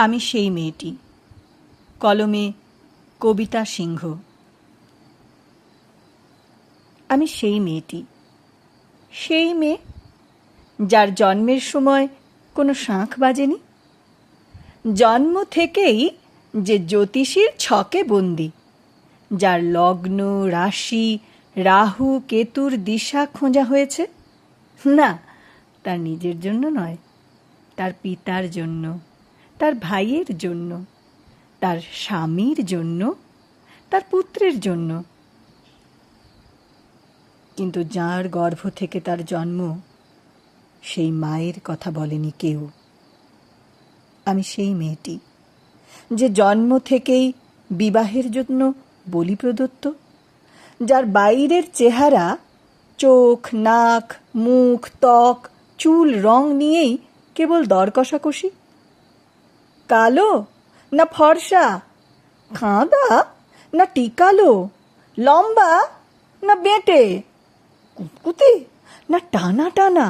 আমি সেই মেয়েটি। কলমে কবিতা সিংহ। আমি সেই মেয়েটি, সেই মেয়ে যার জন্মের সময় কোনো শাঁখ বাজেনি, জন্ম থেকেই যে জ্যোতিষীর ছকে বন্দি, যার লগ্ন রাশি রাহু কেতুর দিশা খোঁজা হয়েছে। না, তার নিজের জন্য নয়, তার পিতার জন্য, তার ভাইয়ের জন্য, তার স্বামীর জন্য, তার পুত্রের জন্য। কিন্তু যার গর্ভ থেকে তার জন্ম, সেই মায়ের কথা বলেনি কেউ। আমি সেই মেয়েটি যে জন্ম থেকেই বিবাহের জন্য বলি প্রদত্ত, যার বাইরের চেহারা চোখ নাক মুখ ত্বক চুল রং নিয়েই কেবল দর কষাকষি। কালো না ফর্সা, খাঁদা না টিকালো, লম্বা না বেঁটে, কুতকুতে না টানা টানা।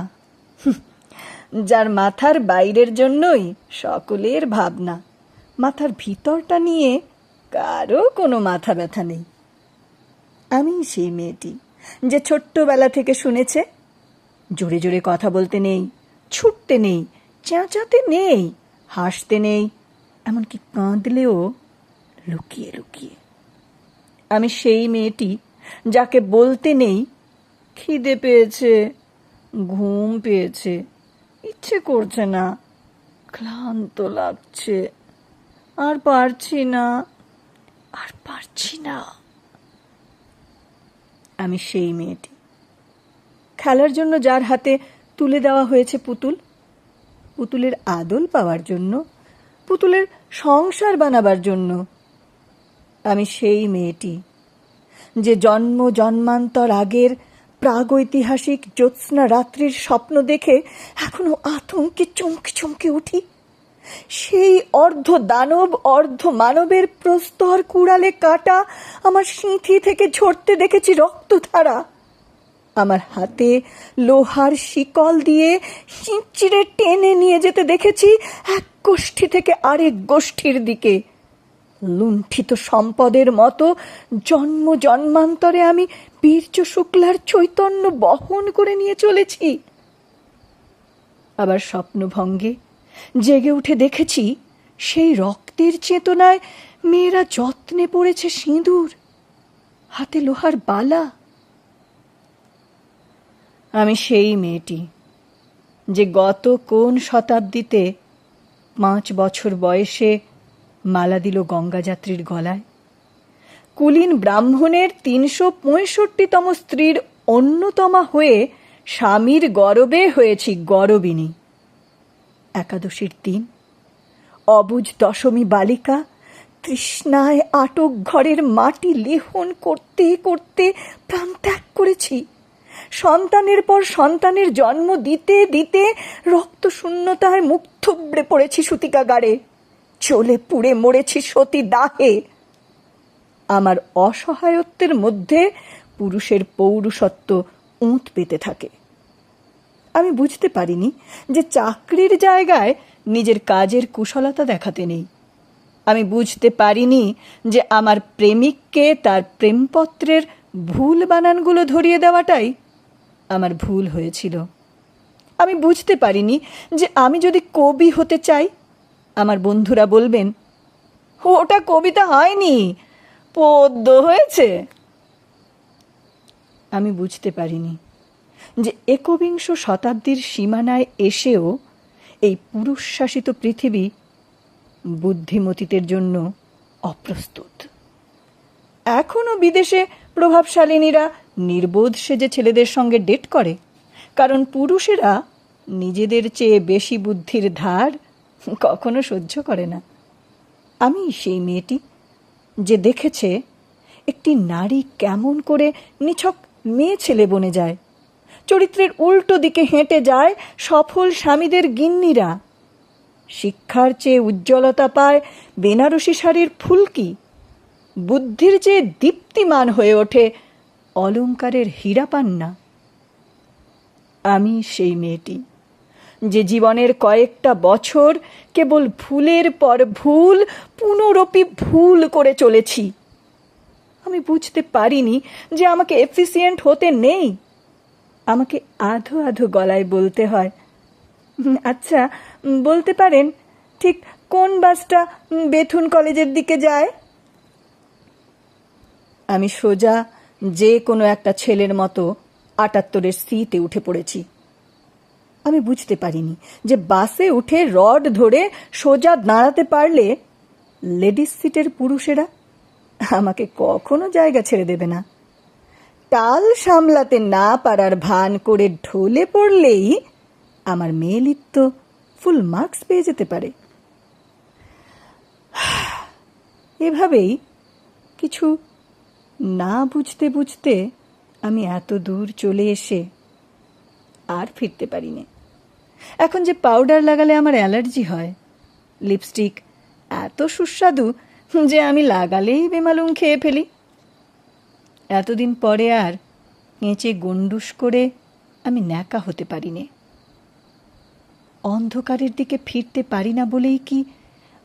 যার মাথার বাইরের জন্যই সকলের ভাবনা, মাথার ভিতরটা নিয়ে কারো কোনো মাথা ব্যথা নেই। আমি সেই মেয়েটি যে ছোট্টবেলা থেকে শুনেছে জোরে জোরে কথা বলতে নেই, ছুটতে নেই, চেঁচাতে নেই, হাসতে নেই, এমনকি কাঁদলেও লুকিয়ে লুকিয়ে। আমি সেই মেয়েটি যাকে বলতে নেই খিদে পেয়েছে, ঘুম পেয়েছে, ইচ্ছে করছে না, ক্লান্ত লাগছে, আর পারছি না, আর পারছি না। আমি সেই মেয়েটি খেলার জন্য যার হাতে তুলে দেওয়া হয়েছে পুতুল, পুতুলের আদল পাওয়ার জন্য, পুতুলের সংসার বানাবার জন্য। আমি সেই মেয়েটি যে জন্ম জন্মান্তর আগের প্রাগৈতিহাসিক জ্যোৎস্না রাত্রির স্বপ্ন দেখে এখনো আতঙ্কে চমকে চমকে উঠি। সেই অর্ধ দানব অর্ধ মানবের প্রস্তর কুড়ালে কাটা আমার সিঁথি থেকে ঝরতে দেখেছি রক্তধারা। আমার হাতে লোহার শিকল দিয়ে চিঁচিড়ে টেনে নিয়ে যেতে দেখেছি এক গোষ্ঠী থেকে আরেক গোষ্ঠীর দিকে। লুণ্ঠিত সম্পদের মতো জন্ম জন্মান্তরে আমি বীর্য শুক্লার চৈতন্য বহন করে নিয়ে চলেছি। আবার স্বপ্নভঙ্গে জেগে উঠে দেখেছি সেই রক্তের চেতনায় মেয়েরা যত্নে পড়েছে সিঁদুর, হাতে লোহার বালা। আমি সেই মেয়েটি যে গত কোন শতাব্দীতে 5 বছর বয়সে মালা দিল গঙ্গাযাত্রীর গলায়, কুলীন ব্রাহ্মণের 365তম স্ত্রীর অন্যতমা হয়ে স্বামীর গরবে হয়েছি গরবিনী। একাদশীর দিন অবুঝ দশমী বালিকা তৃষ্ণায় আটক ঘরের মাটি লেহন করতে করতে প্রাণ ত্যাগ করেছি। সন্তানের পর সন্তানের জন্ম দিতে দিতে রক্ত শূন্যতায় মুখ থুবড়ে পড়েছি সূতিকাগারে, চলে পুড়ে মরেছি সতী দাহে। আমার অসহায়ত্বের মধ্যে পুরুষের পৌরুষত্ব উঁত পেতে থাকে। আমি বুঝতে পারিনি যে চাকরির জায়গায় নিজের কাজের কুশলতা দেখাতে নেই। আমি বুঝতে পারিনি যে আমার প্রেমিককে তার প্রেমপত্রের ভুল বানানগুলো ধরিয়ে দেওয়াটাই আমার ভুল হয়েছিল। আমি বুঝতে পারিনি যে আমি যদি কবি হতে চাই, আমার বন্ধুরা বলবেন ওটা কবিতা হয়নি, পদ্য হয়েছে। আমি বুঝতে পারিনি যে একবিংশ শতাব্দীর সীমানায় এসেও এই পুরুষ শাসিত পৃথিবী বুদ্ধিমতীদের জন্য অপ্রস্তুত। এখনও বিদেশে প্রভাবশালিনীরা নির্বোধ সেজে ছেলেদের সঙ্গে ডেট করে, কারণ পুরুষেরা নিজেদের চেয়ে বেশি বুদ্ধির ধার কখনো সহ্য করে না। আমি সেই মেয়েটি যে দেখেছে একটি নারী কেমন করে নিছক মেয়ে ছেলে বনে যায়, চরিত্রের উল্টো দিকে হেঁটে যায় সফল স্বামীদের গিন্নিরা, শিক্ষার চেয়ে উজ্জ্বলতা পায় বেনারসি শাড়ির ফুলকি, বুদ্ধির চেয়ে দীপ্তিমান হয়ে ওঠে অলংকারের হীরা পান্না। আমি সেই মেয়েটি যে জীবনের কয়েকটা বছর কেবল ভুলের পর ভুল পুনরপি ভুল করে চলেছি। আমি বুঝতে পারিনি যে আমাকে এফিসিয়েন্ট হতে নেই। আমাকে আধো আধো গলায় বলতে হয়, আচ্ছা বলতে পারেন ঠিক কোন বাসটা বেথুন কলেজের দিকে যায়? আমি সোজা যে কোনো একটা ছেলের মতো ৭৮-এর সিতে উঠে পড়েছি। আমি বুঝতে পারিনি যে বাসে উঠে রড ধরে সোজা দাঁড়াতে পারলে লেডিস সিটের পুরুষেরা আমাকে কখনো জায়গা ছেড়ে দেবে না। টাল সামলাতে না পারার ভান করে ঢলে পড়লেই আমার মেয়েলিত্ব ফুল মার্কস পেয়ে যেতে পারে। এভাবেই কিছু না বুঝতে বুঝতে আমি এত দূর চলে এসে আর ফিরতে পারিনি। এখন যে পাউডার লাগালে আমার অ্যালার্জি হয়, লিপস্টিক এত সুস্বাদু যে আমি লাগালেই বেমালুম খেয়ে ফেলি। এতদিন পরে আর কেঁচে গন্ডুস করে আমি ন্যাকা হতে পারিনি। অন্ধকারের দিকে ফিরতে পারি না বলেই কি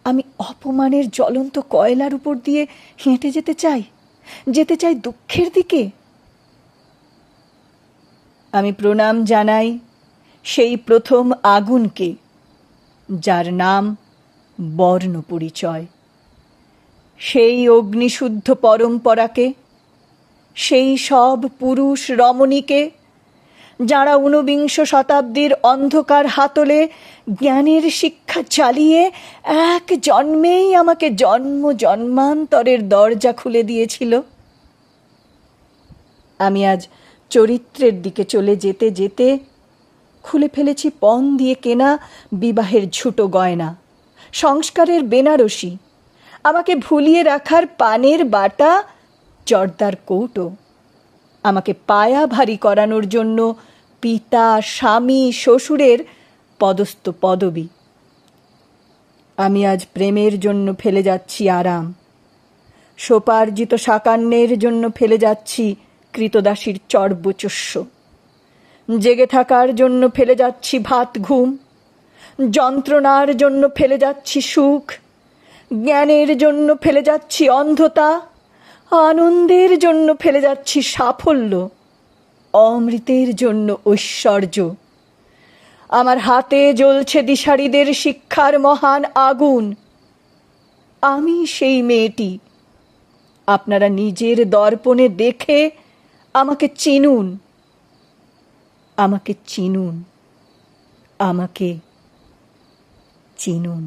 আমি অপমানের জ্বলন্ত কয়লার উপর দিয়ে হেঁটে যেতে চাই দুঃখের দিকে? আমি প্রণাম জানাই সেই প্রথম আগুনকে, যার নাম বর্ণ পরিচয়, সেই অগ্নিশুদ্ধ পরম্পরাকে, সেই সব পুরুষ রমণীকে যাঁরা ১৯ শতাব্দীর অন্ধকার হাতলে জ্ঞানের শিক্ষা চালিয়ে এক জন্মেই আমাকে জন্ম জন্মান্তরের দরজা খুলে দিয়েছিল। আমি আজ চরিত্রের দিকে চলে যেতে যেতে খুলে ফেলেছি পণ দিয়ে কেনা বিবাহের ঝুটো গয়না, সংস্কারের বেনারসি, আমাকে ভুলিয়ে রাখার পানের বাটা, জর্দার কৌটো, আমাকে পায়া ভারী করানোর জন্য পিতা, স্বামী, শ্বশুরের পদস্থ পদবী। আমি আজ প্রেমের জন্য ফেলে যাচ্ছি আরাম, সোপার্জিত সাকান্যের জন্য ফেলে যাচ্ছি কৃতদাসীর চর্বচস্য, জেগে থাকার জন্য ফেলে যাচ্ছি ভাত ঘুম, যন্ত্রণার জন্য ফেলে যাচ্ছি সুখ, জ্ঞানের জন্য ফেলে যাচ্ছি অন্ধতা, আনন্দের জন্য ফেলে যাচ্ছি সাফল্য, অমৃতের জন্য ঐশ্বর্য। আমার হাতে জ্বলছে দিশারীদের শিক্ষার মহান আগুন। আমি সেই মেয়েটি। আপনারা নিজের দর্পণে দেখে আমাকে চিনুন, আমাকে চিনুন, আমাকে চিনুন।